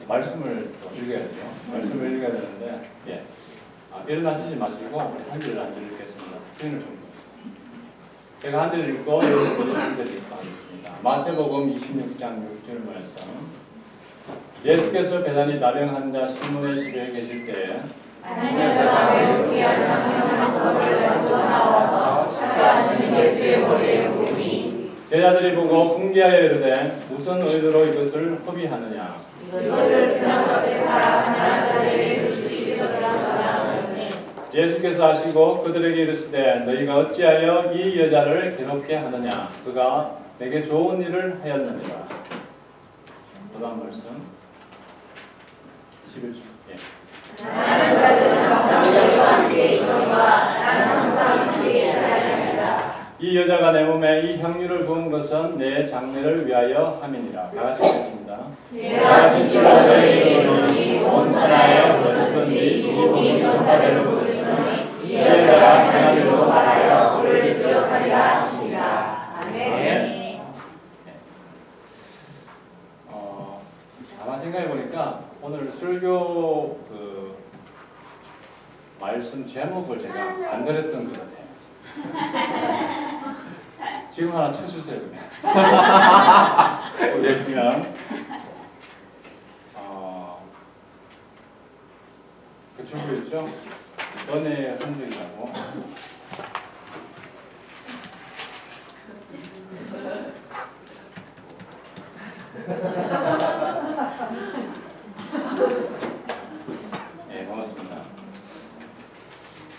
말씀을 읽어야죠. 말씀을 읽어야 되는데, 예. 일어나시지 마시고 우리 한 줄 한 줄 읽겠습니다. 스크린을 좀 보세요. 제가 한 줄 읽고 여러분들이 한 줄 읽고 하겠습니다. 마태복음 26장 6절 말씀. 예수께서 베다니 나병 환자 시몬의 집에 계실 때에 한 여자가 매우 귀한 향료를 머리를 가지고 나와서 식사하시는 예수의 머리에 부으니 제자들이 보고 궁기하여 이르되 무슨 의도로 이것을 허비하느냐. 이것을 비싼 것에 팔아 가난한 자들에게 주시기를 하노니. 예수께서 하시고 그들에게 이르시되 너희가 어찌하여 이 여자를 괴롭게 하느냐. 그가 내게 좋은 일을 하였느니라. 그다음 말씀 11절. 예. 가난한 자들은 항상 함께 있노니와 나는 항상 함께 있으리라. 이 여자가 내 몸에 이 향유를 부은 것은 내 장례를 위하여 함이니라. 다 같이 읽겠습니다. 내가 진실로 너희에게 이르노니 온 천하에 어디든지 이 복음이 전파되는 곳에서는 이 여자가 그날 일로 말하여 우리를 기억하리라 하시니라. 아멘. 가만 생각해 보니까 오늘 설교 말씀 제목을 제가 안 드렸던 것 같아요. 지금 하나 쳐주세요, 그러면. 그러면 그 준비했죠? 은혜의 흔적이라고. 네, 반갑습니다.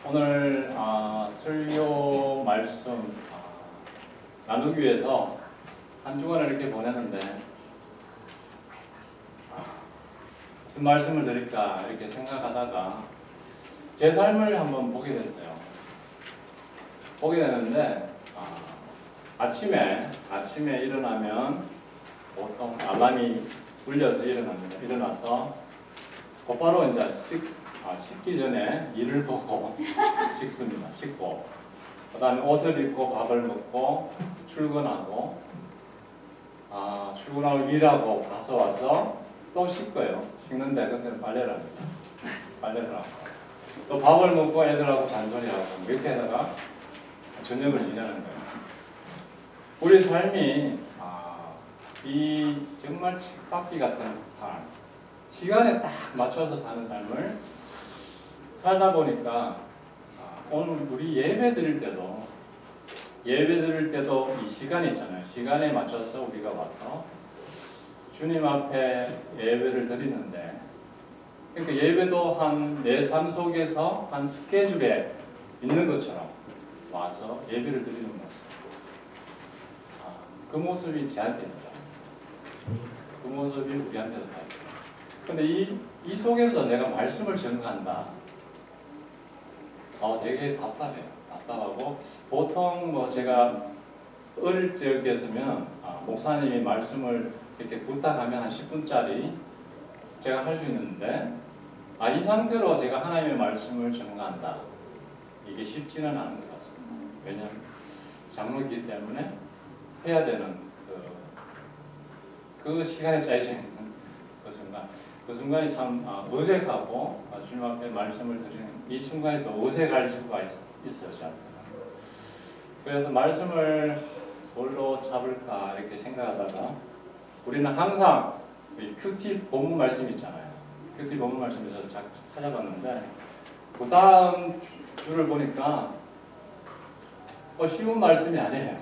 오늘 설교 말씀 나누기 위해서 한 주간을 이렇게 보냈는데 무슨 말씀을 드릴까 이렇게 생각하다가 제 삶을 한번 보게 됐어요. 보게 되는데 아침에 일어나면 보통 알람이 울려서 일어나서 곧바로 이제 씻기 전에 일을 보고 씻습니다. 씻고 그 다음에 옷을 입고 밥을 먹고 출근하고 일하고 가서 와서 또 씻고요. 씻는데 그때는 빨래를 합니다. 빨래를 하고 또 밥을 먹고 애들하고 잔소리하고 이렇게 하다가 저녁을 지내는 거예요. 우리 삶이 이 정말 쳇바퀴 같은 삶, 시간에 딱 맞춰서 사는 삶을 살다 보니까 오늘 우리 예배 드릴 때도 이 시간이 있잖아요. 시간에 맞춰서 우리가 와서 주님 앞에 예배를 드리는데, 그러니까 예배도 내 삶 속에서 한 스케줄에 있는 것처럼 와서 예배를 드리는 모습. 그 모습이 저한테 있죠. 그 모습이 우리한테도 다 있죠. 근데 이 속에서 내가 말씀을 전가한다. 되게 답답해요. 답답하고 보통 제가 어릴 적이었으면 목사님이 말씀을 이렇게 부탁하면 한 10분짜리 제가 할 수 있는데 이 상태로 제가 하나님의 말씀을 전가한다. 이게 쉽지는 않은 것 같습니다. 왜냐하면 장로이기 때문에 해야 되는 그 시간에 짜여져 있는 그 순간이 참 어색하고 주님 앞에 말씀을 드리는 이 순간이 또 어색할 수가 있어요. 저한테는. 그래서 말씀을 뭘로 잡을까 이렇게 생각하다가 우리는 항상 큐티 본문 말씀 있잖아요. 큐티 본문 말씀에서 찾아봤는데 그 다음 줄을 보니까 쉬운 말씀이 아니에요.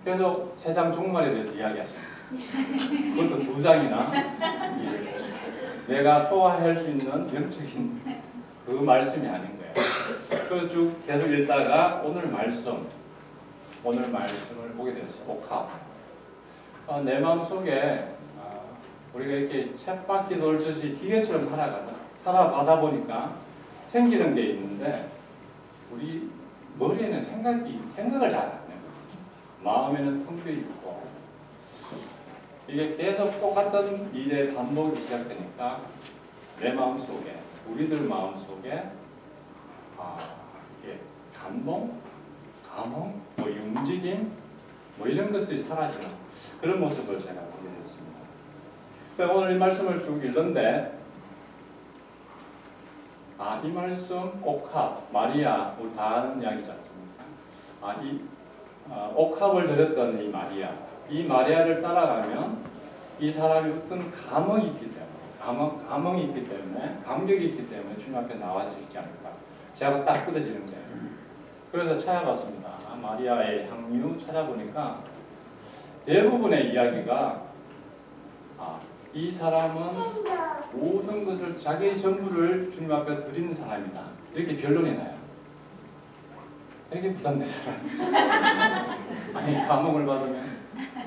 그래서 세상 종말에 대해서 이야기하십니다. 그것도 2장이나 내가 소화할 수 있는 영적인 그 말씀이 아닌 거예요. 그래서 쭉 계속 읽다가 오늘 말씀을 보게 됐어요. 옥합. 내 마음속에 우리가 이렇게 쳇바퀴 돌듯이 기계처럼 살아가다 보니까 생기는 게 있는데 우리 머리에는 생각을 잘 안 해요. 마음에는 텅 비어 있고 이게 계속 똑같은 일의 반복이 시작되니까 내 마음속에 우리들 마음속에 이게 감동, 감흥, 움직임 이런 것이 사라지는 그런 모습을 제가 보게 됐습니다. 오늘 이 말씀을 쭉 읽는데 이 말씀 옥합, 마리아, 우리 다 아는 이야기지 않습니까? 옥합을 드렸던 이 마리아를 따라가면 이 사람이 어떤 감흥이 있기 때문에, 감격이 있기 때문에 주님 앞에 나와서 있지 않을까. 제가 딱 끊어지는 거예요. 그래서 찾아봤습니다. 마리아의 향유 찾아보니까 대부분의 이야기가 이 사람은 모든 것을 자기의 전부를 주님 앞에 드리는 사람이다. 이렇게 결론이 나요. 되게 부담되잖아요. 아니 감흥을 받으면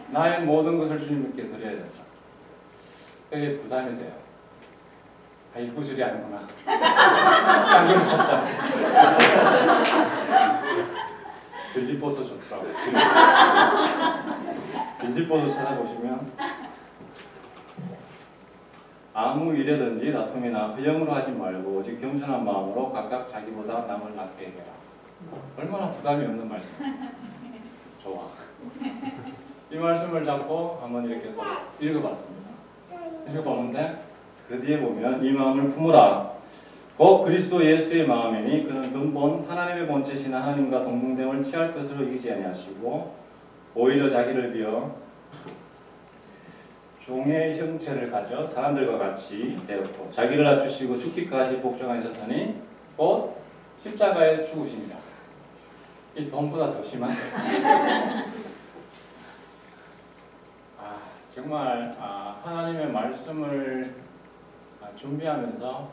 나의 모든 것을 주님께 드려야 된다. 되게 부담이 돼요. 이 구절이 아니구나. 양념 찾자. 빌립보서 좋더라고요. 빌립보서 찾아보시면 아무 일에든지 다툼이나 허영으로 하지 말고 오직 겸손한 마음으로 각각 자기보다 남을 낫게 해라. 얼마나 부담이 없는 말씀. 좋아. 이 말씀을 잡고 한번 이렇게 읽어봤습니다. 읽어보는데 그 뒤에 보면 이 마음을 품으라. 곧 그리스도 예수의 마음이니 그는 근본 하나님의 본체시나 하나님과 동등됨을 취할 것으로 여기지 아니하시고 오히려 자기를 비어 종의 형체를 가져 사람들과 같이 되었고 자기를 낮추시고 죽기까지 복종하셨으니 곧 십자가에 죽으십니다. 이 돈보다 더 심한 정말 하나님의 말씀을 준비하면서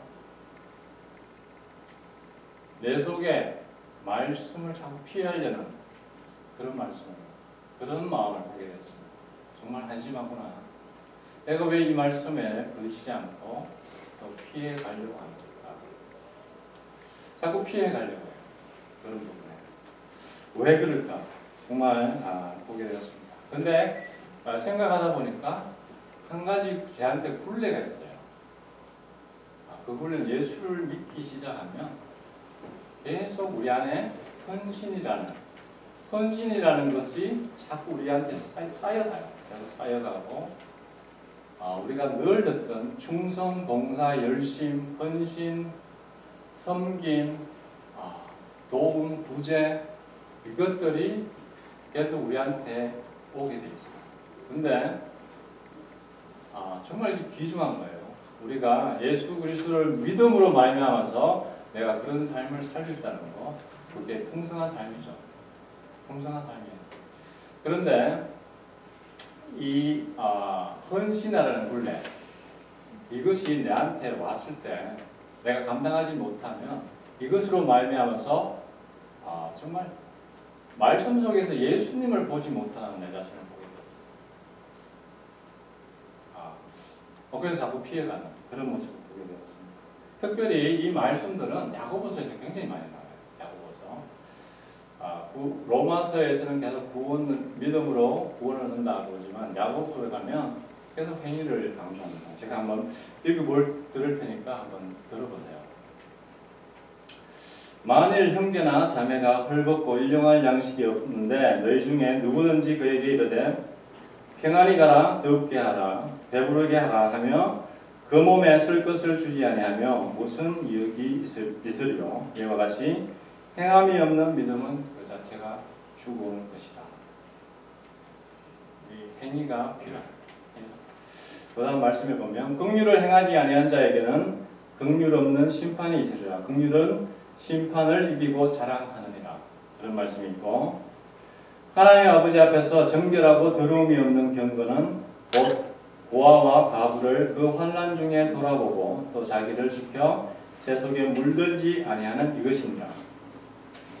내 속에 말씀을 자꾸 피하려는 그런 마음을 보게 됐습니다. 정말 한심하구나. 내가 왜 이 말씀에 부딪히지 않고 또 피해 가려고 합니까? 자꾸 피해 가려고 해요. 그런 부분에. 왜 그럴까? 정말 보게 되었습니다. 근데 생각하다 보니까 한 가지 제한테 굴레가 있어요. 그 굴레는 예수를 믿기 시작하면 계속 우리 안에 헌신이라는 것이 자꾸 우리한테 쌓여가요. 그래서 쌓여가고 우리가 늘 듣던 충성, 봉사, 열심, 헌신, 섬김, 도움, 구제 이것들이 계속 우리한테 오게 돼 있습니다. 근데 정말 귀중한 거예요. 우리가 예수 그리스도를 믿음으로 말미암아서 내가 그런 삶을 살 수 있다는 거, 그게 풍성한 삶이죠. 풍성한 삶이에요. 그런데 이 헌신이라는 굴레, 이것이 내한테 왔을 때 내가 감당하지 못하면 이것으로 말미암아서 정말 말씀 속에서 예수님을 보지 못하는 내 자신을 보게 됐어요. 그래서 자꾸 피해가는 그런 모습을 보게 되었습니다. 특별히 이 말씀들은 야고보서에서 굉장히 많이 나와요. 야고보서. 로마서에서는 계속 믿음으로 구원을 얻는다고 그러지만 야고보서에 가면 계속 행위를 강조합니다. 제가 한번 들을 테니까 한번 들어보세요. 만일 형제나 자매가 헐벗고 일용할 양식이 없는데 너희 중에 누구든지 그에게 이르되 평안히 가라, 더웁게 하라, 배부르게 하라 하며 그 몸에 쓸 것을 주지 아니하며 무슨 이익이 있으리요? 이와 같이 행함이 없는 믿음은 그 자체가 죽은 것이다. 이 행위가 필요합니다. 그 다음 말씀에 보면 긍휼을 행하지 아니한 자에게는 긍휼 없는 심판이 있으리라. 긍휼은 심판을 이기고 자랑하느니라. 그런 말씀이 있고 하나님 아버지 앞에서 정결하고 더러움이 없는 경건은 곧 고아와 가부를 그 환난 중에 돌아보고 또 자기를 지켜 제 속에 물들지 아니하는 이것이니라.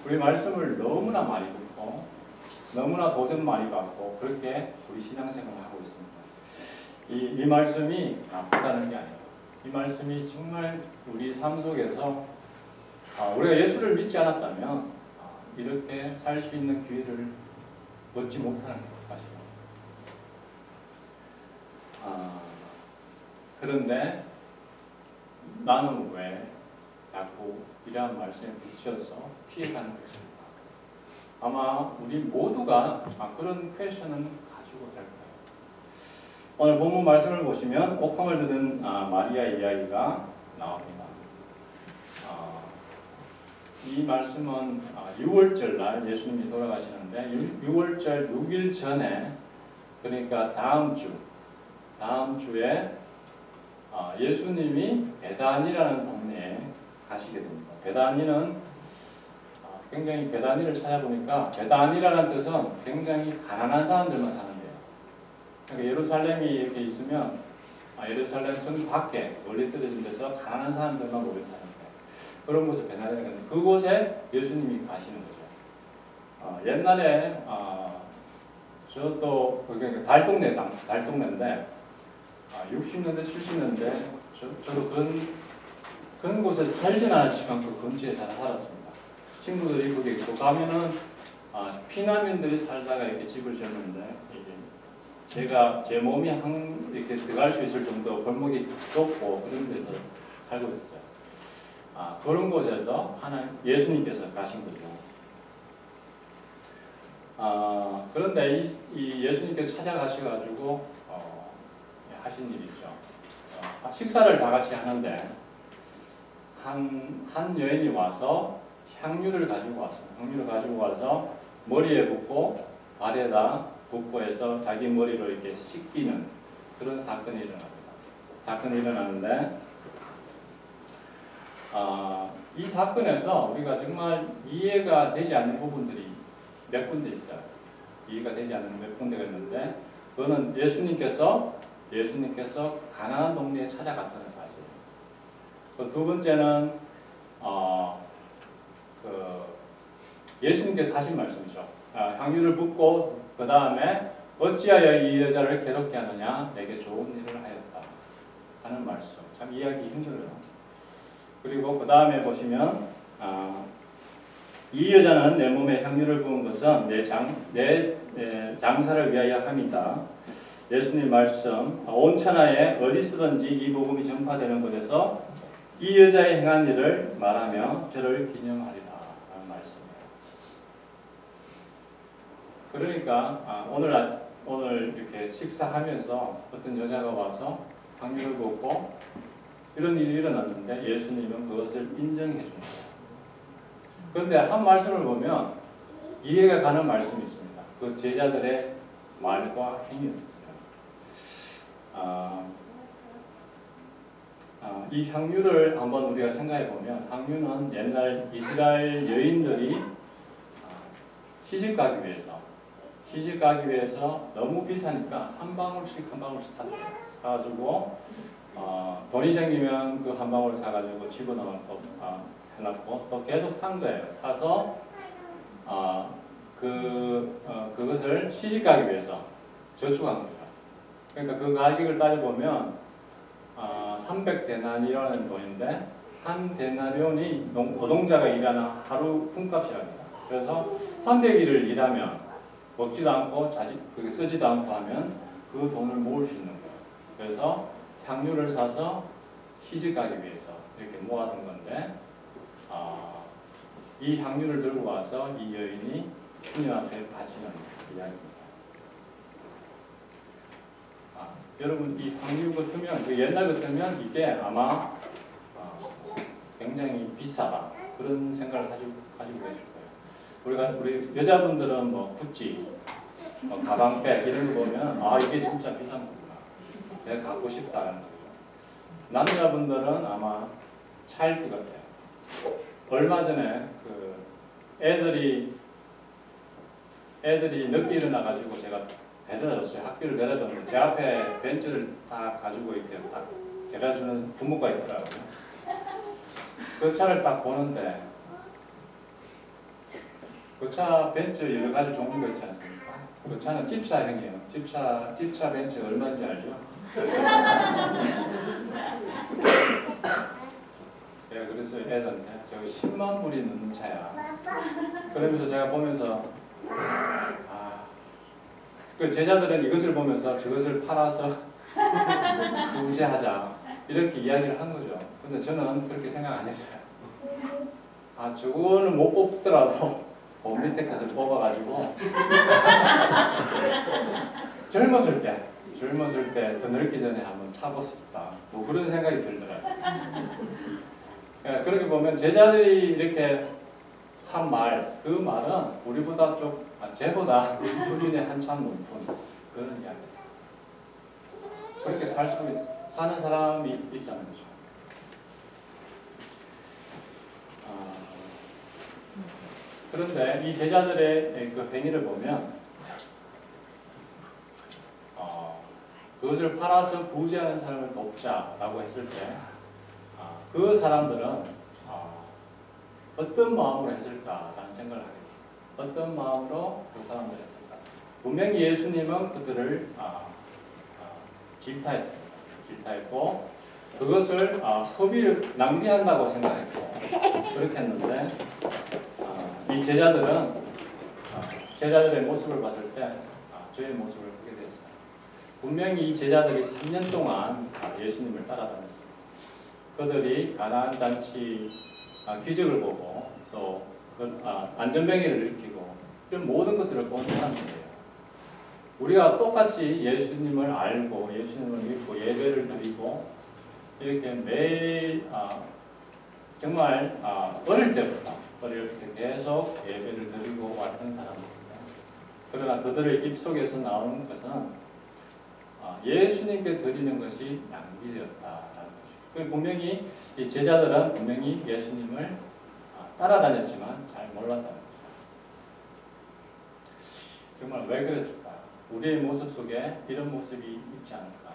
우리 말씀을 너무나 많이 듣고 너무나 도전 많이 받고 그렇게 우리 신앙생활을 하고 있습니다. 이 말씀이 나쁘다는 게 아니에요. 이 말씀이 정말 우리 삶 속에서 우리가 예수를 믿지 않았다면 이렇게 살 수 있는 기회를 얻지 못하는 거예요. 사실은. 그런데 나는 왜 자꾸 이러한 말씀에 부딪혀서 피해가는 것입니다. 아마 우리 모두가 그런 퀘션은 가지고 될 오늘 본문 말씀을 보시면 옥황을 드는 마리아 이야기가 나옵니다. 이 말씀은 6월절 날 예수님이 돌아가시는데 6월절 6일 전에, 그러니까 다음 주에 예수님이 베다니라는 동네에 가시게 됩니다. 베다니는 굉장히, 베다니를 찾아보니까 베다니라는 뜻은 굉장히 가난한 사람들만 사는 데예요. 그러니까 예루살렘이 이렇게 있으면 예루살렘 성 밖에 멀리 떨어진 데서 가난한 사람들만 모여 사는 데, 그런 곳을 베다니라고 하는데 그곳에 예수님이 가시는 거죠. 옛날에 저도 그러니까 달동네인데 60년대 70년대 저도 그런 곳에 살지는 않았지만 그 근처에 잘 살았습니다. 친구들이 거기 있고 가면은 피난민들이 살다가 이렇게 집을 지었는데 제 몸이 이렇게 들어갈 수 있을 정도 골목이 좁고 그런 데서 살고 있었어요. 그런 곳에서 예수님께서 가신 거죠. 그런데 이 예수님께서 찾아가셔가지고 하신 일이 있죠. 식사를 다 같이 하는데 한 여인이 와서 향유를 가지고 왔습니다. 향유를 가지고 와서 머리에 붓고 발에다 붓고 해서 자기 머리로 이렇게 씻기는 그런 사건이 일어나는데 이 사건에서 우리가 정말 이해가 되지 않는 부분들이 몇 군데 있어요. 이해가 되지 않는 몇 군데가 있는데 그거는 예수님께서 가나안 동네에 찾아갔다는 사실이에요. 그 두 번째는 예수님께서 하신 말씀이죠. 향유를 붓고 그 다음에 어찌하여 이 여자를 괴롭게 하느냐, 내게 좋은 일을 하였다 하는 말씀. 참 이해하기 힘들어요. 그리고 그 다음에 보시면 이 여자는 내 몸에 향유를 부은 것은 내 장사를 위하여 함이다. 예수님 말씀, 온 천하에 어디서든지 이 복음이 전파되는 곳에서 이 여자의 행한 일을 말하며 저를 기념하리라 라는 말씀이에요. 그러니까 오늘 이렇게 식사하면서 어떤 여자가 와서 향유를 붓고 이런 일이 일어났는데 예수님은 그것을 인정해 준 거예요. 그런데 한 말씀을 보면 이해가 가는 말씀이 있습니다. 그 제자들의 말과 행위였었어요. 이 향유를 한번 우리가 생각해 보면 향유는 옛날 이스라엘 여인들이 시집 가기 위해서 너무 비싸니까 한 방울씩 사가지고 돈이 생기면 그 한 방울 사가지고 집어넣고 해놨고 또 계속 산 거예요. 사서 그것을 시집 가기 위해서 저축한 거죠. 그러니까 그 가격을 따져보면 300데나리온이라는 돈인데 한 데나리온이 노동자가 일하는 하루 품값이랍니다. 그래서 300일을 일하면 먹지도 않고 그게 쓰지도 않고 하면 그 돈을 모을 수 있는 거예요. 그래서 향유를 사서 시집 가기 위해서 이렇게 모아둔 건데 이 향유를 들고 와서 이 여인이 주님한테 바치는 이야기입니다. 여러분 이 향유 같으면 그 옛날 같으면 이게 아마 굉장히 비싸다 그런 생각을 가지고 계실 거예요. 우리 여자분들은 뭐 구찌, 가방백 이런 거 보면 이게 진짜 비싼 거구나. 내가 갖고 싶다는 거죠. 남자분들은 아마 차일 것 같아요. 얼마 전에 그 애들이 늦게 일어나가지고 제가 데려다줬어요. 학교를 데려다줬는데 제 앞에 벤츠를 딱 가지고 이렇게 딱 데려주는 부모가 있더라고요. 그 차를 딱 보는데 그 차 벤츠 여러 가지 종류가 있지 않습니까? 그 차는 집사형이에요. 집사 벤츠 얼마인지 알죠? 제가 그랬어요. 애들한테 저기 10만 불이 넘는 차야. 그러면서 제가 보면서 그 제자들은 이것을 보면서 저것을 팔아서 구제하자 이렇게 이야기를 한 거죠. 근데 저는 그렇게 생각 안 했어요. 저거는 못 뽑더라도 밑에 것을 뽑아가지고 젊었을 때 젊었을 때 더 늙기 전에 한번 타고 싶다. 뭐 그런 생각이 들더라고요. 그렇게 보면 제자들이 이렇게 한 말, 그 말은 우리보다 좀, 쟤보다 수준이 한참 높은 그런 이야기였어요. 그렇게 사는 사람이 있다는 거죠. 그런데 이 제자들의 그 행위를 보면 그것을 팔아서 부지하는 사람을 돕자라고 했을 때 그 사람들은 어떤 마음으로 했을까라는 생각을 하게 됐어요. 어떤 마음으로 그 사람들이 했을까? 분명히 예수님은 그들을 질타했습니다. 질타했고 그것을 허비를 낭비한다고 생각했고 그렇게 했는데 이 제자들의 모습을 봤을 때 저의 모습을 보게 되었어요. 분명히 이 제자들이 3년 동안 예수님을 따라다녔습니다. 그들이 가나안 잔치 기적을 보고 또 안전병기를 일으키고 이런 모든 것들을 본 사람들이에요. 우리가 똑같이 예수님을 알고 예수님을 믿고 예배를 드리고 이렇게 매일 정말 어릴 때부터 계속 예배를 드리고 왔던 사람들입니다. 그러나 그들의 입속에서 나오는 것은 예수님께 드리는 것이 낭비되었다라는 것이죠. 분명히 이 제자들은 분명히 예수님을 따라다녔지만 잘 몰랐다는 거죠. 정말 왜 그랬을까? 우리의 모습 속에 이런 모습이 있지 않을까?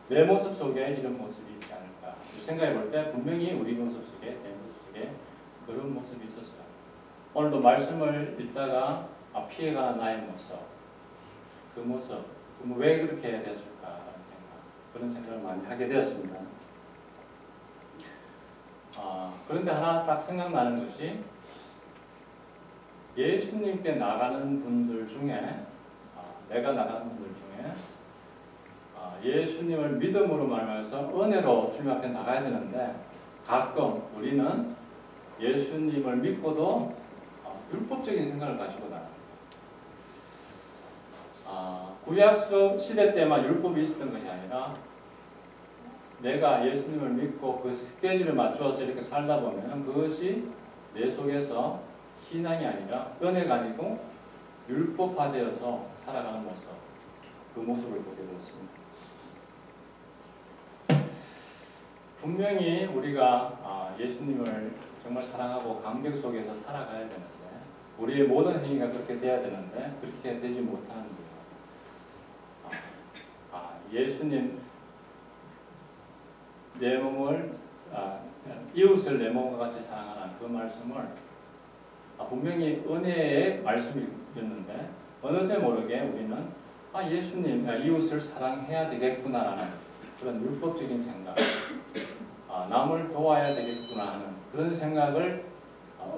내 모습 속에 이런 모습이 있지 않을까? 생각해 볼 때 분명히 우리 모습 속에, 내 모습 속에 그런 모습이 있었어요. 오늘도 말씀을 읽다가 피해가는 나의 모습, 그 모습, 왜 그렇게 됐을까라는 생각, 그런 생각을 많이 하게 되었습니다. 그런데 하나 딱 생각나는 것이 예수님께 나가는 분들 중에 내가 나가는 분들 중에 예수님을 믿음으로 말하면서 은혜로 주님 앞에 나가야 되는데 가끔 우리는 예수님을 믿고도 율법적인 생각을 가지고 나갑니다. 구약 시대 때만 율법이 있었던 것이 아니라 내가 예수님을 믿고 그 스케줄에 맞추어서 이렇게 살다 보면 그것이 내 속에서 신앙이 아니라 은혜가 아니고 율법화되어서 살아가는 모습, 그 모습을 보게 되었습니다. 분명히 우리가 예수님을 정말 사랑하고 감격 속에서 살아가야 되는데 우리의 모든 행위가 그렇게 돼야 되는데 그렇게 되지 못하는 거예요. 예수님 내 몸을 이웃을 내 몸과 같이 사랑하는 그 말씀을 분명히 은혜의 말씀이었는데 어느새 모르게 우리는 예수님 이웃을 사랑해야 되겠구나라는 그런 율법적인 생각, 남을 도와야 되겠구나 하는 그런 생각을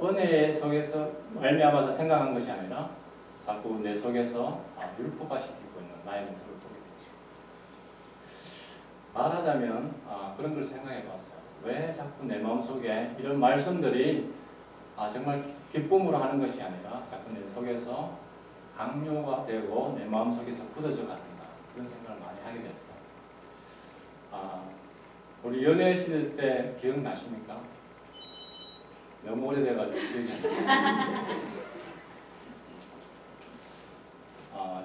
은혜 속에서 말미암아서 생각한 것이 아니라 자꾸 내 속에서 율법화시키고 있는 나의 모습을 보게 되죠. 말하자면 그런 걸 생각해 봤어요. 왜 자꾸 내 마음속에 이런 말씀들이 정말 기쁨으로 하는 것이 아니라 자꾸 내 속에서 강요가 되고 내 마음속에서 굳어져 가는가 그런 생각을 많이 하게 됐어요. 우리 연애 시대 때 기억나십니까? 너무 오래돼가지고 기억이 안 나요.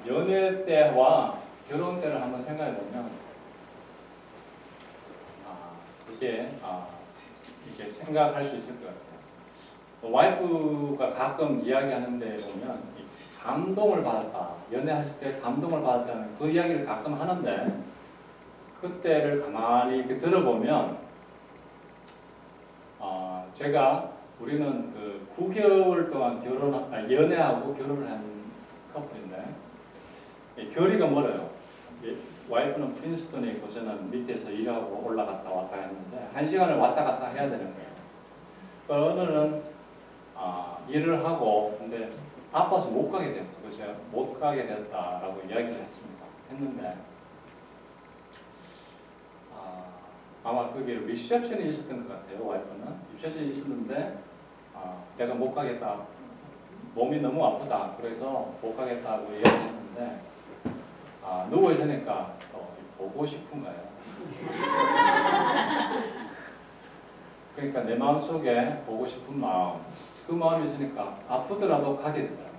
연애 때와 결혼 때를 한번 생각해 보면 이렇게 생각할 수 있을 것 같아요. 와이프가 가끔 이야기하는데 보면 감동을 받았다. 연애하실 때 감동을 받았다는 그 이야기를 가끔 하는데 그때를 가만히 이렇게 들어보면 우리는 그 9개월 동안 연애하고 결혼을 한 커플인데 거리가 멀어요. 와이프는 프린스턴에 있고 저는 밑에서 일하고 올라갔다 왔다 했는데 1시간을 왔다 갔다 해야 되는 거예요. 오늘은 일을 하고 근데 아파서 못 가게 됐고 제가 못 가게 됐다라고 이야기를 했는데 아마 그게 리셉션이 있었던 것 같아요. 와이프는 리셉션이 있었는데 내가 못 가겠다, 몸이 너무 아프다, 그래서 못 가겠다고 이야기했는데 누워 있으니까 보고 싶은가요? 그러니까 내 마음속에 보고 싶은 마음, 그 마음이 있으니까 아프더라도 가게 되더라고요.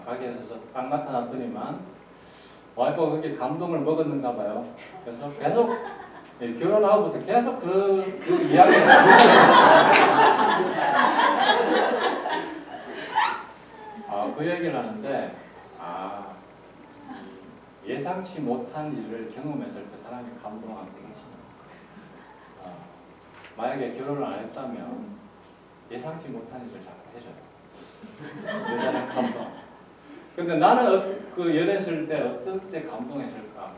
가게 돼서 딱 나타났더니만 와이프가 그렇게 감동을 먹었는가 봐요. 그래서 계속 결혼하고부터 계속 그 이야기를 그 얘기를 하는데 예상치 못한 일을 경험했을 때 사람이 감동하구나. 만약에 결혼을 안 했다면 예상치 못한 일을 자꾸 해줘요. 여자는 감동. 근데 나는 그 연애했을 때 어떨 때 감동했을까?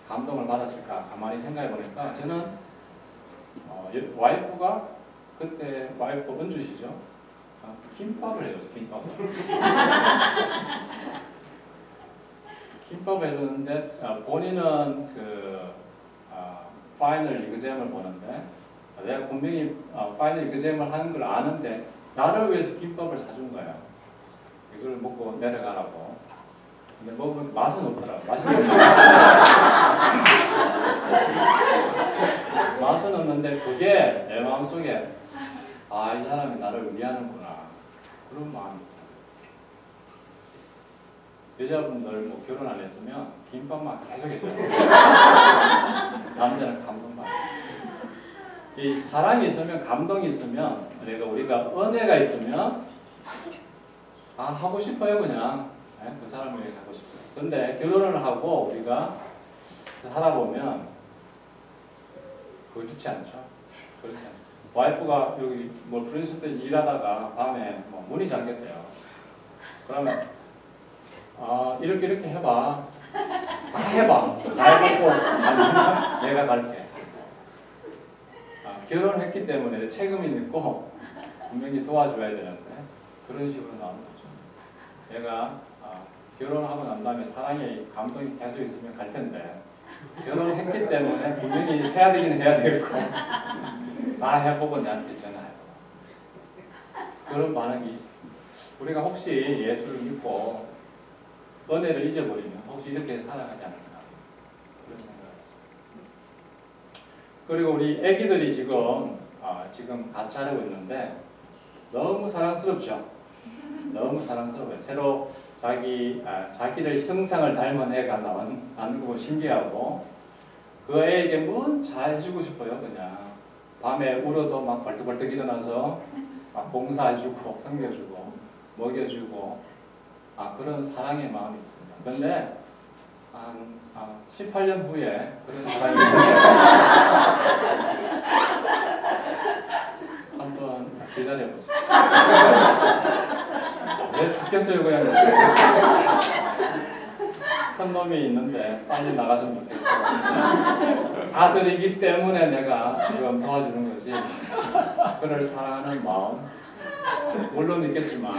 감동을 받았을까? 가만히 생각해 보니까 저는 와이프가 그때 와이프 은주시죠? 김밥을 해줬어요. 김밥을 해줬는데 본인은 파이널 리그잼을 보는데 내가 분명히 파이널 리그잼을 하는 걸 아는데 나를 위해서 김밥을 사준 거야. 이걸 먹고 내려가라고. 근데 먹으면 맛은 없더라고. 맛은 없는데 그게 내 마음속에 이 사람이 나를 위하는구나. 그런 마음이 있어요. 여자분들 뭐 결혼 안 했으면 김밥만 계속 했잖아요. 남자는 감동받아요. 이 사랑이 있으면 감동이 있으면 우리가 은혜가 있으면 하고 싶어요 그냥. 그 사람을 위해 하고 싶어요. 근데 결혼을 하고 우리가 하다 보면 그렇지 않죠. 그렇지 않죠. 와이프가 여기 뭐 프린스 때 일하다가 밤에 뭐 문이 잠겼대요. 그러면 이렇게 해봐. 다 해봐. 다 해보고 아니면 내가 갈게. 결혼했기 때문에 책임이 있고 분명히 도와줘야 되는데 그런 식으로 나오는 거죠. 내가 결혼하고 난 다음에 사랑의 감동이 계속 있으면 갈 텐데 결혼했기 때문에 분명히 해야 되긴 해야 되겠고 다 해보고 나한테 전화해봐. 그런 반응이 있어요. 우리가 혹시 예수를 믿고 은혜를 잊어버리면 혹시 이렇게 살아가지 않을까 그런 생각을 했습니다. 그리고 우리 애기들이 지금 같이 하려고 있는데 너무 사랑스럽죠. 너무 사랑스러워요. 새로 자기를 형상을 닮은 애가 나는 거 신기하고 그 애에게 뭔 잘해주고 싶어요. 그냥 밤에 울어도 막 벌떡벌떡 일어나서 막 봉사해주고 섬겨주고 먹여주고 그런 사랑의 마음이 있습니다. 그런데 18년 후에 그런 사랑이 한번 기다려보세요. 내 죽겠어요 그냥. 큰 놈이 있는데 빨리 나갔으면 좋겠고 아들이기 때문에 내가 지금 도와주는 거지. 그를 사랑하는 마음 물론 있겠지만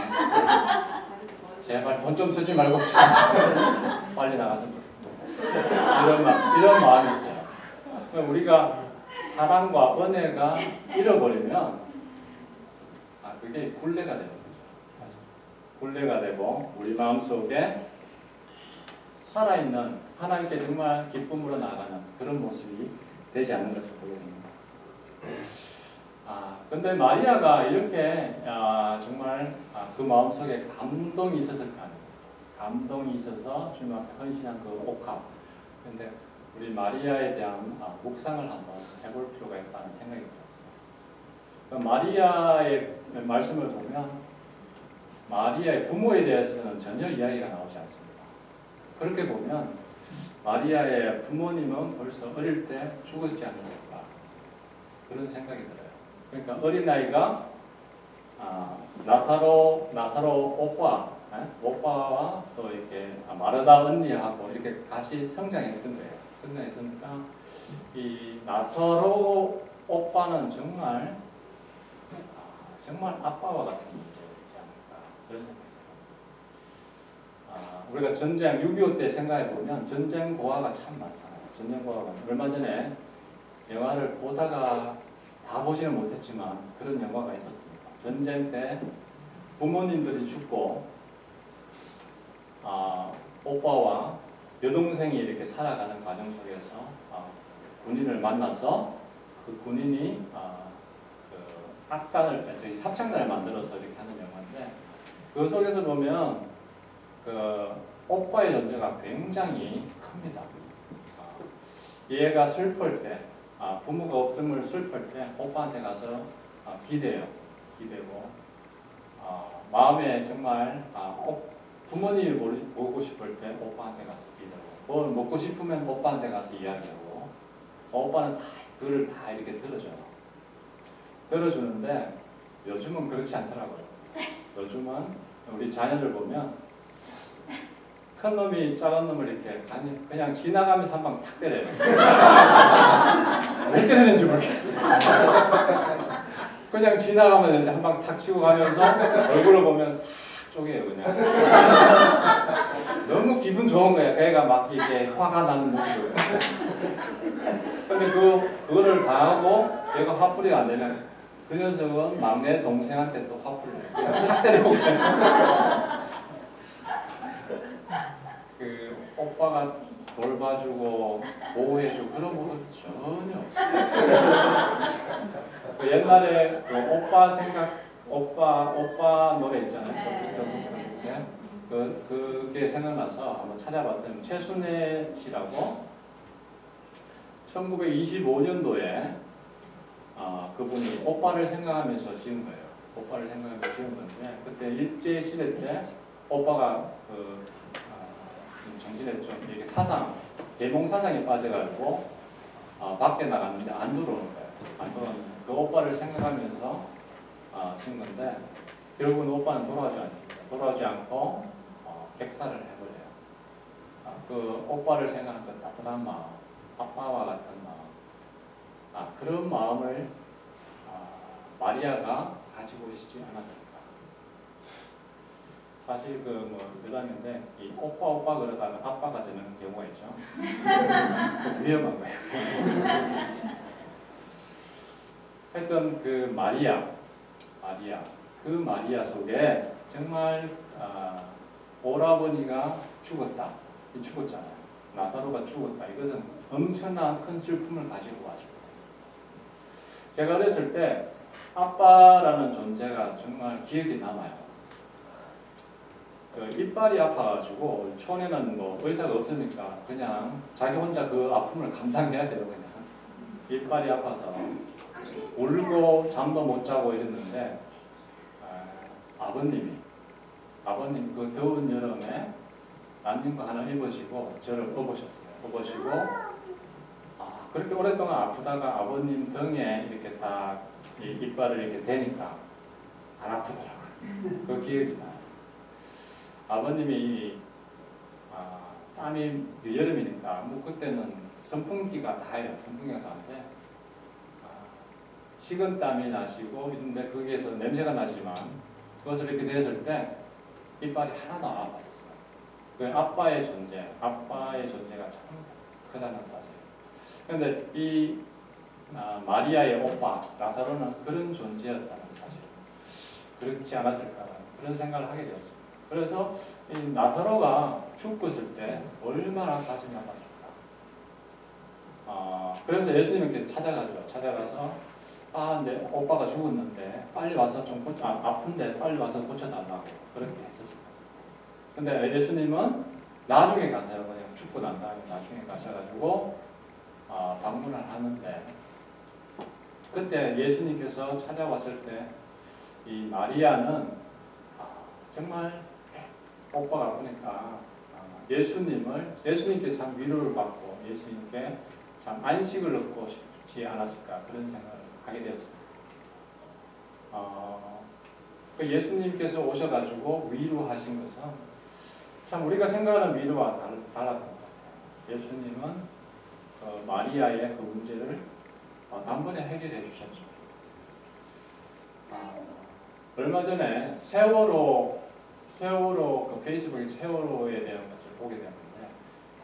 제발 돈 좀 쓰지 말고 좀 빨리 나갔으면 좋겠고 이런 마음이 있어요. 우리가 사랑과 은혜가 잃어버리면 그게 굴레가 되는 거죠. 굴레가 되고 우리 마음속에 살아있는 하나님께 정말 기쁨으로 나아가는 그런 모습이 되지 않는 것을 보게 됩니다. 근데 마리아가 이렇게 정말 그 마음속에 감동이 있었을 거 아니에요. 감동이 있어서 주님 앞에 헌신한 그 옥합. 근데 우리 마리아에 대한 묵상을 한번 해볼 필요가 있다는 생각이 들었어요. 마리아의 말씀을 보면 마리아의 부모에 대해서는 전혀 이야기가 나오지 않습니다. 그렇게 보면 마리아의 부모님은 벌써 어릴 때 죽었지 않았을까 그런 생각이 들어요. 그러니까 어린아이가 나사로 오빠와 또 이렇게 마르다 언니하고 이렇게 같이 성장했던 거예요. 성장했으니까 이 나사로 오빠는 정말 아빠와 같은 존재이지 않을까 그런 생각이 들어요. 우리가 전쟁 6.25 때 생각해 보면 전쟁 고아가 참 많잖아요. 전쟁 고아가 얼마 전에 영화를 보다가 다 보지는 못했지만 그런 영화가 있었습니다. 전쟁 때 부모님들이 죽고 오빠와 여동생이 이렇게 살아가는 과정 속에서 군인을 만나서 그 군인이 그 악단을, 합창단을 만들어서 이렇게 하는 영화인데 그 속에서 보면 그 오빠의 존재가 굉장히 큽니다. 얘가 슬플 때, 부모가 없음을 슬플 때 오빠한테 가서 기대요. 기대고 마음에 정말 부모님이 보고 싶을 때 오빠한테 가서 기대고 뭘 먹고 싶으면 오빠한테 가서 이야기하고 오빠는 다 그걸 다 이렇게 들어줘요. 들어주는데 요즘은 그렇지 않더라고요. 요즘은 우리 자녀들 보면 큰 놈이 작은 놈을 이렇게 그냥 지나가면서 한 방 탁 때려요. 왜 때리는지 모르겠어요. 그냥 지나가면 한 방 탁 치고 가면서 얼굴을 보면 싹 쪼개요 그냥. 너무 기분 좋은 거야. 걔가 막 이렇게 화가 나는 모습을. 근데 그거를 다 하고 얘가 화풀이가 안 되면 그 녀석은 막내 동생한테 또 화풀이를 그냥 탁 때리고 그냥. 그 오빠가 돌봐주고 보호해주고 그런 모습 전혀 없어요. 그 옛날에 그 오빠 노래 있잖아요. 그게 생각나서 한번 찾아봤더니 최순애 씨라고 1925년도에 그분이 오빠를 생각하면서 지은 거예요. 오빠를 생각하면서 지은 건데 그때 일제 시대 때 오빠가 정신에 좀 이렇게 계몽 사상에 빠져가지고 밖에 나갔는데 안 들어오는 거예요. 안 들어오는 그 오빠를 생각하면서 지은 건데 결국은 오빠는 돌아오지 않습니다. 돌아오지 않고 객사를 해버려요. 그 오빠를 생각하는 그 따뜻한 마음, 아빠와 같은 마음, 그런 마음을 마리아가 가지고 있지 않았을까. 사실 여담인데 이 오빠 그러다가 아빠가 되는 경우가 있죠. 위험한 거예요. 하여튼 그 마리아 그 마리아 속에 정말 오라버니가 죽었잖아요. 나사로가 죽었다. 이것은 엄청난 큰 슬픔을 가지고 왔을 것같습니다. 제가 어렸을 때 아빠라는 존재가 정말 기억이 남아요. 이빨이 아파가지고 촌에는 의사가 없으니까 그냥 자기 혼자 그 아픔을 감당해야 돼요. 그냥 이빨이 아파서 울고 잠도 못 자고 이랬는데 아버님 그 더운 여름에 난닝구 하나 입으시고 저를 업으셨어요. 업으시고 그렇게 오랫동안 아프다가 아버님 등에 이렇게 딱 이빨을 이렇게 대니까 안 아프더라고요. 그 기억이 나요. 아버님이 땀이 여름이니까 그때는 선풍기가 다예요. 선풍기가 다인데 식은 땀이 나시고 이런데 거기에서 냄새가 나지만 그것을 이렇게 대었을 때 이빨이 하나도 안 아팠었어요. 그 아빠의 존재가 참 크다는 사실. 그런데 이 마리아의 오빠 나사로는 그런 존재였다는 사실. 그렇지 않았을까 그런 생각을 하게 되었습니다. 그래서 이 나사로가 죽었을 때 얼마나 가슴이 아팠을까. 그래서 예수님께 찾아가서 내 오빠가 죽었는데 빨리 와서 좀 아픈데 빨리 와서 고쳐달라고 그렇게 했었습니다. 근데 예수님은 나중에 가서요. 그냥 죽고 난 다음에 나중에 가셔가지고 방문을 하는데 그때 예수님께서 찾아왔을 때 이 마리아는 정말 오빠가 보니까 예수님께 참 위로를 받고 예수님께 참 안식을 얻고 싶지 않았을까 그런 생각을 하게 되었습니다. 그 예수님께서 오셔가지고 위로하신 것은 참 우리가 생각하는 위로와 달랐던 것 같아요. 예수님은 마리아의 그 문제를 단번에 해결해 주셨죠. 얼마 전에 세월호 그 페이스북에 세월호에 대한 것을 보게 되었는데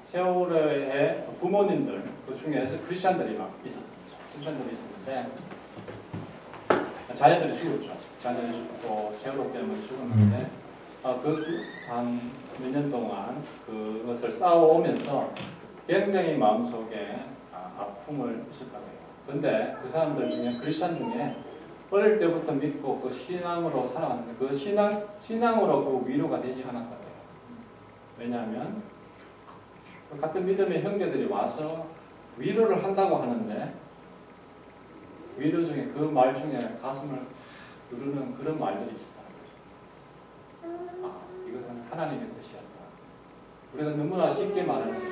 세월호의 부모님들 그 중에 크리스천들이 막 있었습니다. 크리스천들이 있었는데 자녀들이 죽었죠. 자녀들이 죽고 세월호 때문에 죽었는데 한 몇 년 동안 그것을 싸워오면서 굉장히 마음속에 아픔을 있었다고 해요. 근데 그 사람들 중에 크리스천 중에 어릴 때부터 믿고 그 신앙으로 살아왔는데 그 신앙으로 그 위로가 되지 않았다고 해요. 왜냐하면 그 같은 믿음의 형제들이 와서 위로를 한다고 하는데 위로 중에 그 말 중에 가슴을 누르는 그런 말들이 있었다는 거죠. 이것은 하나님의 뜻이었다. 우리가 너무나 쉽게 말하는 거죠.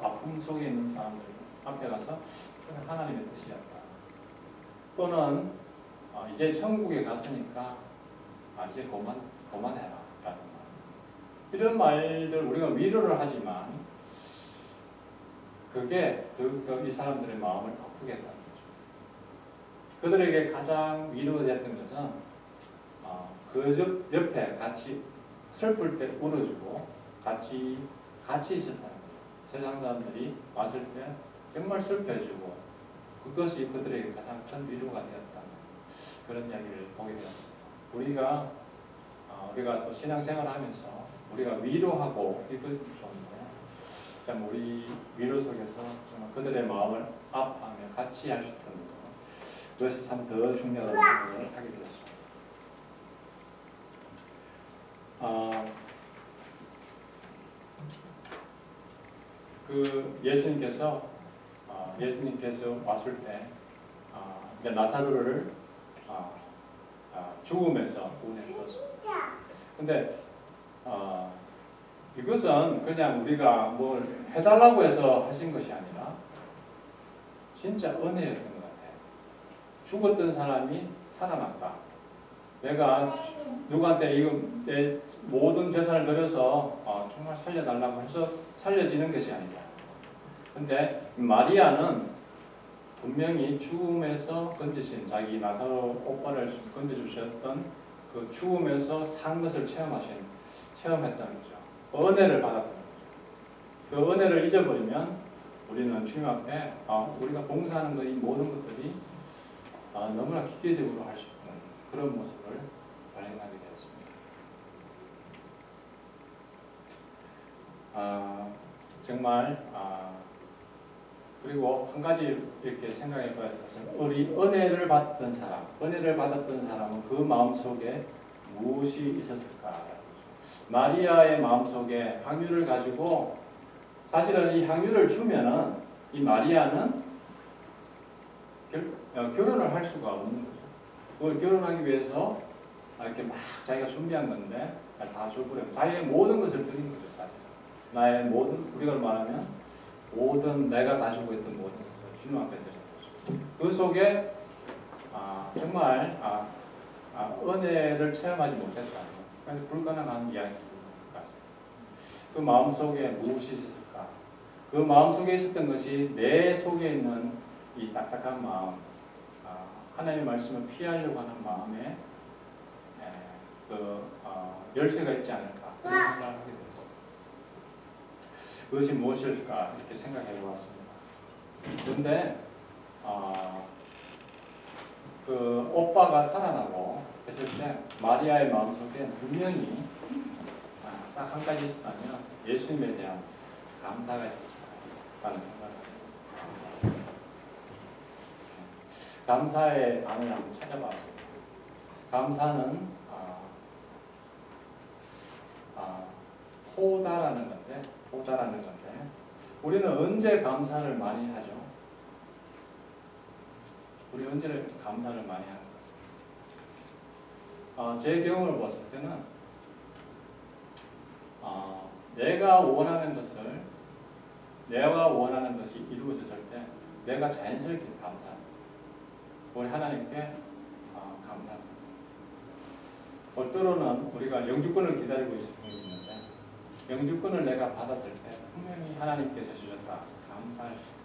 아픔 속에 있는 사람들 앞에 가서 하나님의 뜻이었다. 또는 이제 천국에 갔으니까 이제 그만해라 라는 말. 이런 말들 우리가 위로를 하지만 그게 더욱더 이 사람들의 마음을 아프게 했다는 거죠. 그들에게 가장 위로됐던 것은 그 옆에 같이 슬플 때 울어주고 같이 있었다는 거예요. 세상 사람들이 왔을 때 정말 슬퍼해주고 그것이 그들에게 가장 큰 위로가 되었다는 그런 이야기를 보게 되었습니다. 우리가 또 신앙생활을 하면서 우리가 위로하고 이것 좋은데 참 우리 위로 속에서 정말 그들의 마음을 아파하며 같이 할 수 있다는 것 그것이 참 더 중요하다는 생각을 하게 되었습니다. 예수님께서 왔을 때 이제 나사로를 죽음에서 구원해 주었습니다. 근데 이것은 그냥 우리가 뭘 해달라고 해서 하신 것이 아니라 진짜 은혜였던 것 같아요. 죽었던 사람이 살아났다. 내가 누구한테 이거 내 모든 재산을 들여서 정말 살려달라고 해서 살려지는 것이 아니잖아요. 근데 마리아는 분명히 죽음에서 건지신 자기 나사로 오빠를 건져주셨던 그 죽음에서 산 것을 체험했다는 거죠. 은혜를 받았다는 거죠. 그 은혜를 잊어버리면 우리는 주님 앞에 우리가 봉사하는 이 모든 것들이 너무나 기계적으로 할 수 있는 그런 모습을 발견하게 되었습니다. 정말 그리고 한 가지 이렇게 생각해 봐야 될 것은 우리 은혜를 받았던 사람은 그 마음속에 무엇이 있었을까? 마리아의 마음속에 향유를 가지고 사실은 이 향유를 주면은 이 마리아는 결혼을 할 수가 없는 거죠. 그걸 결혼하기 위해서 이렇게 막 자기가 준비한 건데 다 줘버려요. 자기의 모든 것을 드린 거죠, 사실. 나의 모든, 우리가 말하면 모든 내가 가지고 있던 모든 것을 주님 앞에 드린 거죠. 그 속에 정말 은혜를 체험하지 못했다. 불가능한 이야기인 것 같습니다. 그 마음속에 무엇이 있었을까? 그 마음속에 있었던 것이 내 속에 있는 이 딱딱한 마음, 하나님의 말씀을 피하려고 하는 마음에 열쇠가 있지 않을까 그런 생각을 하게 되었습니다. 그것이 무엇일까 이렇게 생각해 보았습니다. 그런데 그 오빠가 살아나고 했을 때 마리아의 마음속에 분명히 딱 한 가지 있었다면 예수님에 대한 감사가 있었다는 생각을 합니다. 감사의 단어를 한번 찾아봤습니다. 감사는 호다라는 건데 우리는 언제 감사를 많이 하죠? 우리 언제 감사를 많이 하는 것입니다. 제 경험을 봤을 때는 내가 원하는 것이 이루어졌을 때 내가 자연스럽게 감사합니다. 우리 하나님께 감사합니다. 때로는 우리가 영주권을 기다리고 있을 분이 있는데 영주권을 내가 받았을 때 분명히 하나님께서 주셨다. 감사할 수 있다.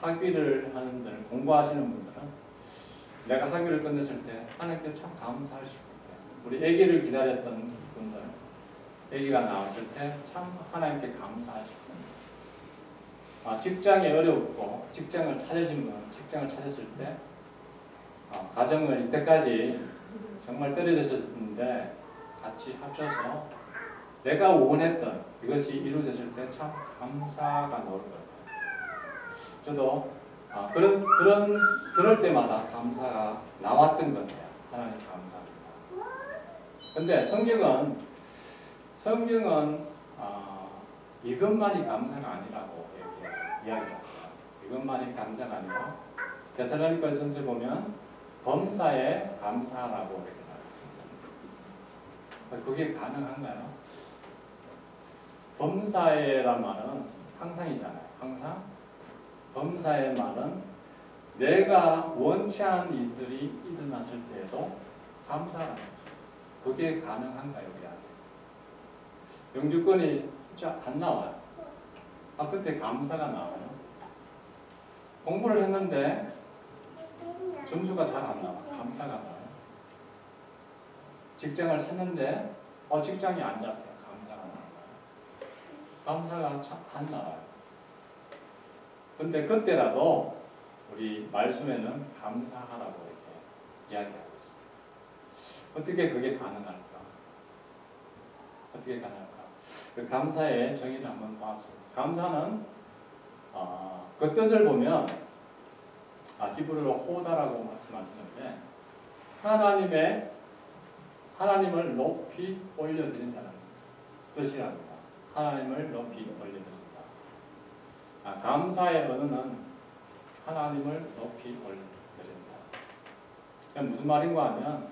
학위를 하는 분들, 공부하시는 분들은 내가 학위를 끝냈을 때 하나님께 참 감사할 수 있다. 우리 아기를 기다렸던 분들, 아기가 나왔을 때 참 하나님께 감사할 수 있다. 직장이 어렵고 직장을 찾으신 분, 직장을 찾았을 때 가정을 이때까지 정말 떨어졌었는데 같이 합쳐서 내가 원했던 이것이 이루어졌을 때 참 감사가 나올 거예요. 저도 그럴 때마다 감사가 나왔던 것 같아요. 하나님 감사합니다. 근데 성경은 이것만이 감사가 아니라고 이야기했어요. 이것만이 감사가 아니라 데살로니가전서에 보면 범사에 감사라고 이렇게 나왔습니다. 그게 가능한가요? 범사에란 말은 항상이잖아요. 항상. 범사의 말은 내가 원치 않은 일들이 일어났을 때에도 감사하는 거죠. 그게 가능한가요? 우리한테? 영주권이 진짜 안 나와요. 그때 감사가 나와요. 공부를 했는데 점수가 잘 안 나와. 감사가 나와요. 직장을 찾는데 직장이 안 잡혀. 감사가 나와요. 감사가 참 안 나와요. 근데 그때라도 우리 말씀에는 감사하라고 이렇게 이야기하고 있습니다. 어떻게 그게 가능할까? 어떻게 가능할까? 그 감사의 정의를 한번 보았습니다. 감사는 그 뜻을 보면 히브리어로 호다라고 말씀하시는데 하나님을 높이 올려드린다는 뜻이랍니다. 하나님을 높이 올려드린다. 감사의 언어는 하나님을 높이 올려드린다. 무슨 말인가 하면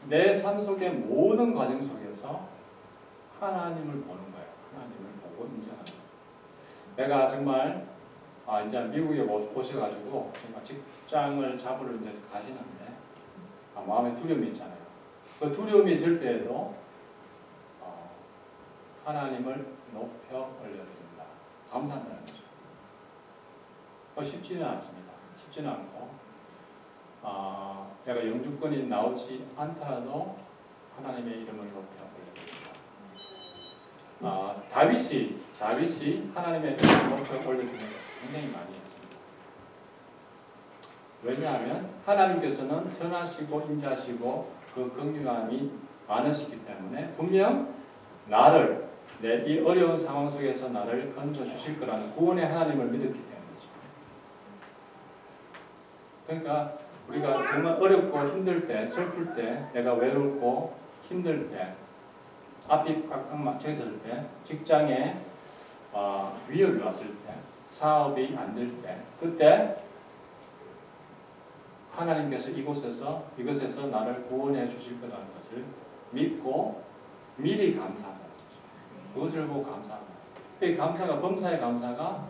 내 삶 속의 모든 과정 속에서 하나님을 보는 거예요. 하나님을 보고 인정하는 거예요. 내가 정말 이제 미국에 오셔가지고 정말 직장을 잡으러 이제 가시는데 마음에 두려움이 있잖아요. 그 두려움이 있을 때에도 하나님을 높여 올려드린다. 감사한다는 거죠. 쉽지는 않습니다. 쉽지는 않고 내가 영주권이 나오지 않더라도 하나님의 이름을 높여 올려드린다. 다윗이 하나님의 이름을 높여 올려드리는 것 굉장히 많이 했습니다. 왜냐하면 하나님께서는 선하시고 인자하시고 그 긍휼함이 많으시기 때문에 분명 나를 이 어려운 상황 속에서 나를 건져 주실 거라는 구원의 하나님을 믿었기 때문이죠. 그러니까 우리가 정말 어렵고 힘들 때, 슬플 때, 내가 외롭고 힘들 때, 앞이 꽉꽉 막혀있을 때, 직장에 위협이 왔을 때, 사업이 안 될 때, 그때 하나님께서 이것에서 나를 구원해 주실 거라는 것을 믿고 미리 감사하는 거죠. 그것을 보고 감사합니다. 이 감사가 범사의 감사가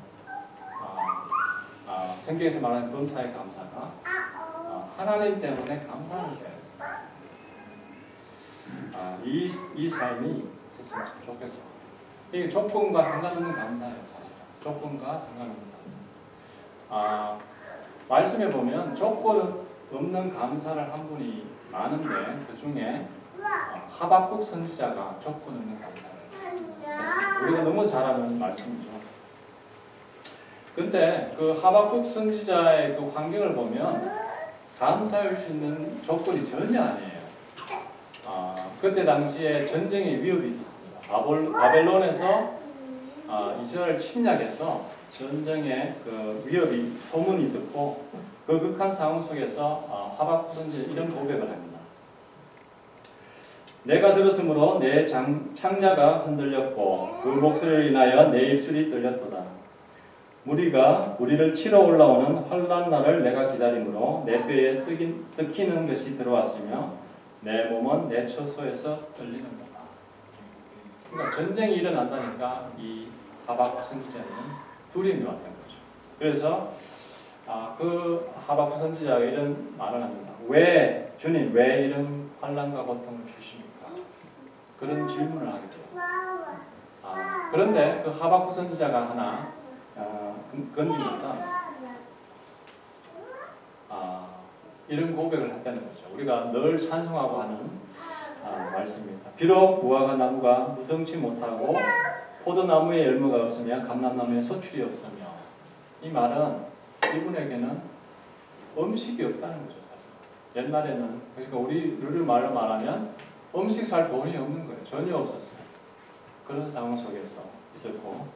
성경에서 말하는 범사의 감사가 하나님 때문에 감사하는 거예요. 이 삶이 있었으면 참 좋겠어요. 이게 조건과 상관없는 감사예요, 사실. 조건과 상관없는 감사. 말씀에 보면 조건 없는 감사를 한 분이 많은데 그 중에 하박국 선지자가 조건 없는 감사를 했습니다. 우리가 너무 잘 아는 말씀이죠. 근데 그 하박국 선지자의 그 환경을 보면 감사할 수 있는 조건이 전혀 아니에요. 그때 당시에 전쟁의 위협이 있었습니다. 바벨론에서 이스라엘 침략해서 전쟁의 그 위협이 소문이 있었고 그 극한 상황 속에서 하박국 선지자 이런 고백을 합니다. 내가 들었으므로 내 창자가 흔들렸고 그 목소리를 인하여 내 입술이 떨렸도다. 무리가 우리를 치러 올라오는 환난 날을 내가 기다림으로 내 뼈에 썩히는 것이 들어왔으며 내 몸은 내 처소에서 떨리는 거다. 그러니까 전쟁이 일어난다니까 이 하박국 선지자는 두려움이 왔던 거죠. 그래서 그 하박국 선지자가 이런 말을 합니다. 주님 왜 이런 환난과 고통을 주십니까? 그런 질문을 하게 돼요. 그런데 그 하박국 선지자가 하나 건지면서 이런 고백을 했다는 거죠. 우리가 늘 찬송하고 하는 말씀입니다. 비록 무화과 나무가 무성치 못하고 포도나무에 열무가 없으며 감람나무에 소출이 없으며 이 말은 이분에게는 음식이 없다는 거죠. 사실. 옛날에는 그러니까 우리 말로 말하면 음식 살 돈이 없는 거예요. 전혀 없었어요. 그런 상황 속에서 있었고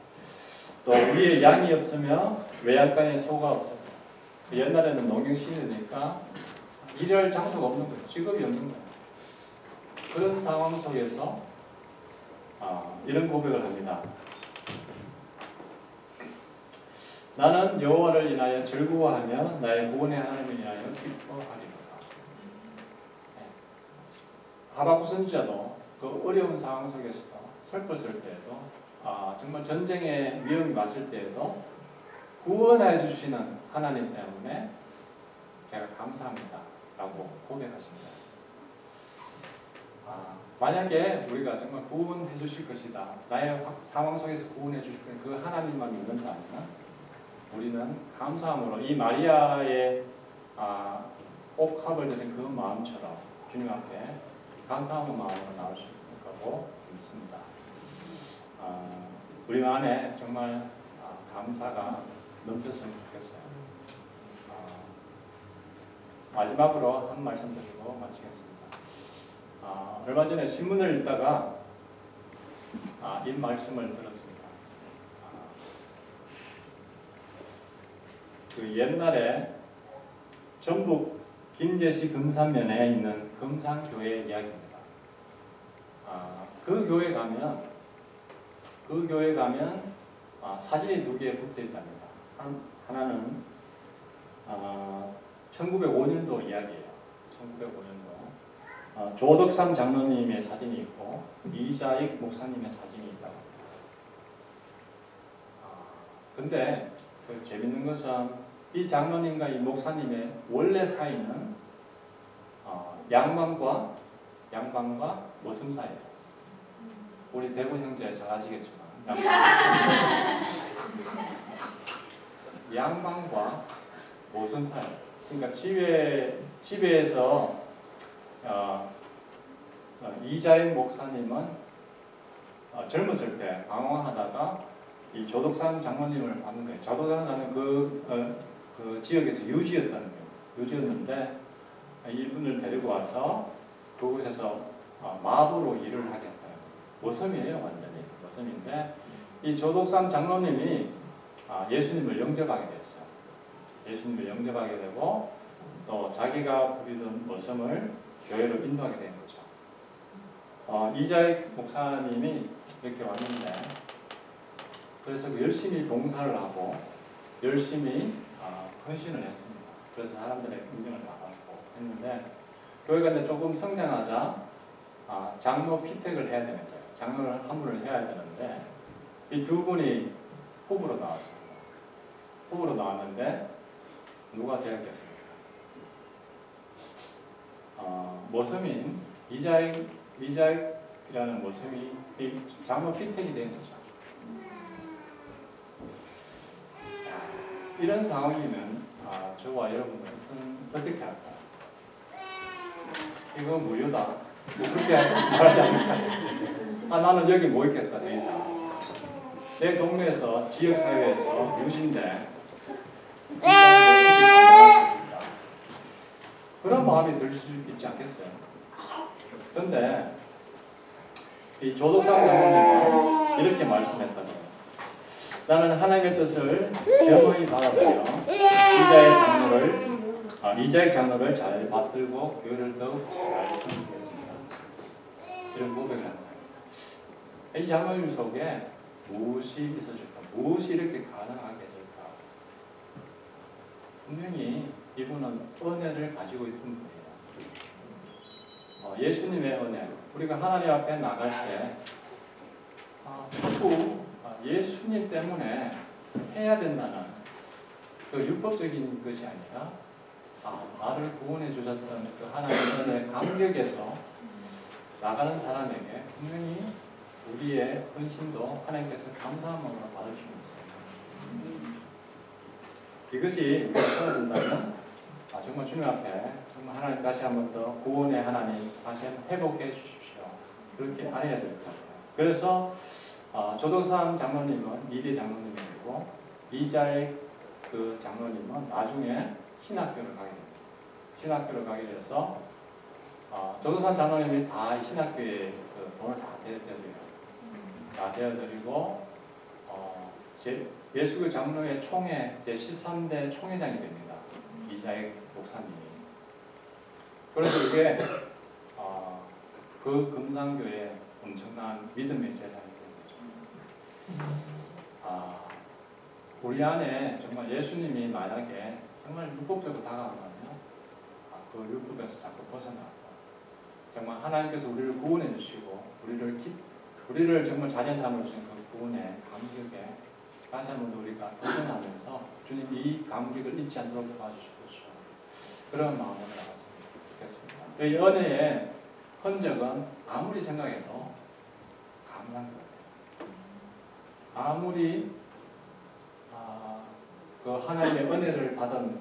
또 우리의 양이 없으면 외양간에 소가 없었고 옛날에는 농경 시대니까 일할 장소가 없는 거예요. 직업이 없는 거예요. 그런 상황 속에서 이런 고백을 합니다. 나는 여호와를 인하여 즐거워하며 나의 구원의 하나님을 인하여 기뻐하리로다. 하박국 선지자도 그 어려운 상황 속에서도 슬펐을 때에도 정말 전쟁의 위험이 왔을 때에도 구원해 주시는 하나님 때문에 제가 감사합니다 라고 고백하십니다. 만약에 우리가 정말 구원해 주실 것이다, 나의 상황 속에서 구원해 주실 것이다, 그 하나님만 믿는다면 우리는 감사함으로 이 마리아의 옥합을 드린 그 마음처럼 주님 앞에 감사함의 마음으로 나올 수 있다고 믿습니다. 우리 안에 정말 감사가 넘쳤으면 좋겠어요. 마지막으로 한 말씀 드리고 마치겠습니다. 얼마 전에 신문을 읽다가 이 말씀을 들었습니다. 그 옛날에 전북 김제시 금산면에 있는 금산교회 이야기입니다. 그 교회 가면 사진이 2개 붙어 있답니다. 하나는 1905년도 이야기예요. 1905년도 조덕삼 장로님의 사진이 있고 이자익 목사님의 사진이 있다고 합니다. 근데 그 재밌는 것은 이 장로님과 이 목사님의 원래 사이는 양반과 머슴 사이예요. 우리 대본 형제 잘 아시겠지만 양반과 머슴 사이. 그러니까 집에서 이자익 목사님은 젊었을 때 방황하다가 이 조덕산 장로님을 받는 거예요. 조덕산은 그 지역에서 유지였는데 이분을 데리고 와서 그곳에서 마부로 일을 하겠다. 머슴이에요, 완전히 머슴인데 이 조덕산 장로님이 예수님을 영접하게 됐어요. 예수님을 영접하게 되고 또 자기가 부리던 머슴을 교회로 인도하게 된 거죠. 이자익 목사님이 이렇게 왔는데 그래서 열심히 봉사를 하고 열심히 헌신을 했습니다. 그래서 사람들의 인정을 받았고 했는데 교회가 이제 조금 성장하자 장로 피택을 해야 되는 거예요. 장로를 한 분을 해야 되는데 이 2분이 후보로 나왔습니다. 후보로 나왔는데 누가 되었겠습니까? 머슴인 이자익이라는 머슴이 장로 피택이 된 거죠. 이런 상황이면 저와 여러분은 어떻게 할까요? 이거 무효다. 뭐 그렇게 말하지 않을까요? 나는 여기 못 있겠다 더 이상. 내 동네에서 지역사회에서 유지인데 그런 마음이 들 수 있지 않겠어요? 그런데 이 조덕삼 장로님은 이렇게 말씀했다고요. 나는 하나님의 뜻을 겸허히 받아들여 이자익 장로를 잘 받들고 교회를 더욱 잘 섬기겠습니다. 이런 고백을 합니다. 이 장로님 속에 무엇이 있었을까? 무엇이 이렇게 가능하게 했을까? 분명히 이분은 은혜를 가지고 있던 분이에요. 예수님의 은혜. 우리가 하나님 앞에 나갈 때 자꾸 예수님 때문에 해야 된다는 그 율법적인 것이 아니라 나를 구원해 주셨던 그 하나님의 감격에서 나가는 사람에게 분명히 우리의 헌신도 하나님께서 감사한 마음으로 받을 수 있어요. 이것이 우리가 된다면 정말 주님 앞에 정말 하나님 다시 한번 더 구원의 하나님 다시 한번 회복해 주십시오. 그렇게 알아야 될 것 같아요. 그래서 조덕삼 장로님은 2대 장로님이고 이자익 그 장로님은 나중에 신학교를 가게 됩니다. 신학교를 가게 돼서 조도산 장로님이 다 이 신학교에 그 돈을 다 대드려요. 다 대어드리고 예수교 장로회 총회 제13대 총회장이 됩니다. 이자익 목사님이. 그래서 이게 그 금산교에 엄청난 믿음의 재산이 되는 거죠. 우리 안에 정말 예수님이 만약에 정말 율법적으로 다가가면 그 율법에서 자꾸 벗어나고 정말 하나님께서 우리를 구원해 주시고 우리를 정말 자녀삼으로 주신 그 구원의 감격에 다시 한번 우리가 도전하면서 주님 이 감격을 잊지 않도록 도와주시옵소서. 그런 마음으로 나갔으면 좋겠습니다. 이 은혜의 흔적은 아무리 생각해도 감사한 것 같아요. 아무리 그 하나님의 은혜를 받은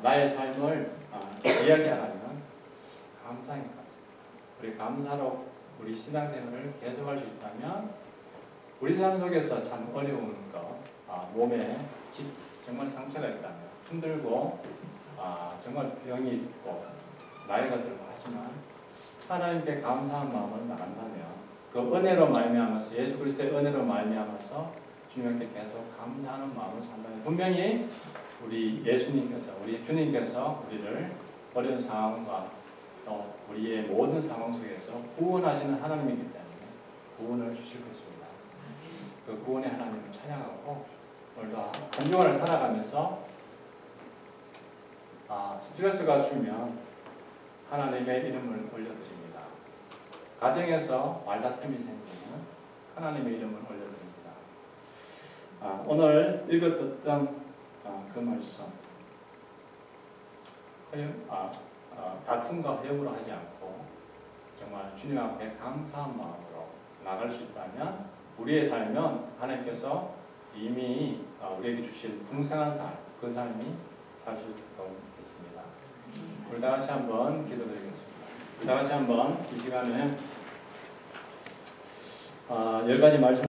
나의 삶을 이야기하라면 감사인 것 같습니다. 우리 감사로 우리 신앙생활을 계속할 수 있다면 우리 삶 속에서 참 어려운 것, 몸에 정말 상처가 있다면 힘들고 정말 병이 있고 나이가 들고 하지만 하나님께 감사한 마음을 나간다면 그 은혜로 말미암아서 예수 그리스도의 은혜로 말미암아서 주님께 계속 감사하는 마음을 산다면 분명히 우리 예수님께서 우리 주님께서 우리를 어려운 상황과 또 우리의 모든 상황 속에서 구원하시는 하나님이기 때문에 구원을 주실 것입니다. 그 구원의 하나님을 찬양하고 오늘도 한 주간을 살아가면서 스트레스가 주면 하나님의 이름을 올려드립니다. 가정에서 말다툼이 생기면 하나님의 이름을 올려드립니다. 오늘 읽었던 그 말씀 다툼과 회유로 하지 않고 정말 주님 앞에 감사한 마음으로 나갈 수 있다면 우리의 삶은 하나님께서 이미 우리에게 주신 풍성한 삶, 그 삶이 살 수 있도록 있습니다. 우리 다 같이 한번 기도드리겠습니다. 우리 다 같이 한번 이 시간에 10가지 말씀